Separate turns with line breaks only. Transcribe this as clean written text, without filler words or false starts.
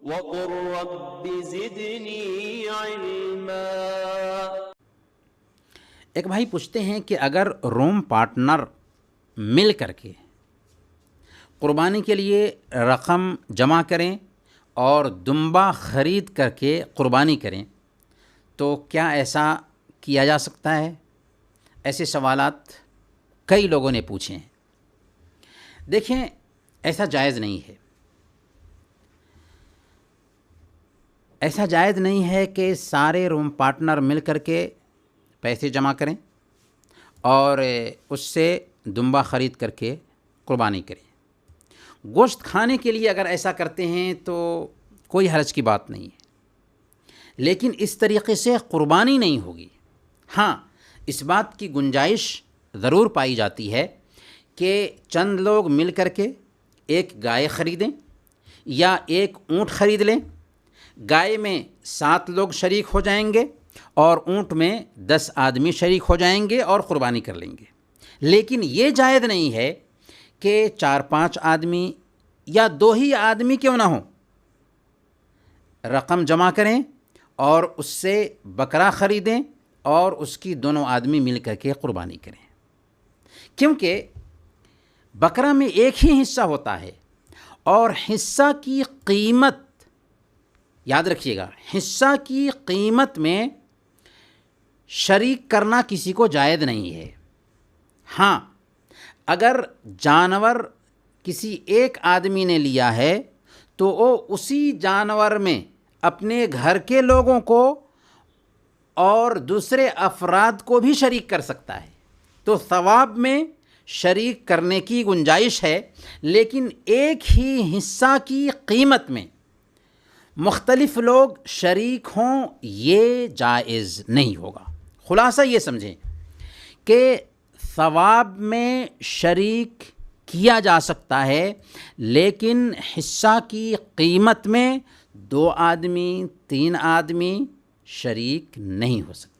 وقل رب زدنی علما۔
ایک بھائی پوچھتے ہیں کہ اگر روم پارٹنر مل کر کے قربانی کے لیے رقم جمع کریں اور دمبا خرید کر کے قربانی کریں تو کیا ایسا کیا جا سکتا ہے؟ ایسے سوالات کئی لوگوں نے پوچھے ہیں۔ دیکھیں، ایسا جائز نہیں ہے۔ ایسا جائز نہیں ہے کہ سارے روم پارٹنر مل کر کے پیسے جمع کریں اور اس سے دمبا خرید کر کے قربانی کریں۔ گوشت کھانے کے لیے اگر ایسا کرتے ہیں تو کوئی حرج کی بات نہیں ہے، لیکن اس طریقے سے قربانی نہیں ہوگی۔ ہاں، اس بات کی گنجائش ضرور پائی جاتی ہے کہ چند لوگ مل کر کے ایک گائے خریدیں یا ایک اونٹ خرید لیں۔ گائے میں 7 لوگ شریک ہو جائیں گے اور اونٹ میں 10 آدمی شریک ہو جائیں گے اور قربانی کر لیں گے۔ لیکن یہ جائز نہیں ہے کہ 4-5 آدمی یا 2 ہی آدمی کیوں نہ ہوں رقم جمع کریں اور اس سے بکرا خریدیں اور اس کی دونوں آدمی مل کر کے قربانی کریں، کیونکہ بکرا میں ایک ہی حصہ ہوتا ہے اور حصہ کی قیمت، یاد رکھیے گا، حصہ کی قیمت میں شریک کرنا کسی کو جائز نہیں ہے۔ ہاں، اگر جانور کسی ایک آدمی نے لیا ہے تو وہ اسی جانور میں اپنے گھر کے لوگوں کو اور دوسرے افراد کو بھی شریک کر سکتا ہے، تو ثواب میں شریک کرنے کی گنجائش ہے، لیکن ایک ہی حصہ کی قیمت میں مختلف لوگ شریک ہوں یہ جائز نہیں ہوگا۔ خلاصہ یہ سمجھیں کہ ثواب میں شریک کیا جا سکتا ہے، لیکن حصہ کی قیمت میں 2 آدمی 3 آدمی شریک نہیں ہو سکتے۔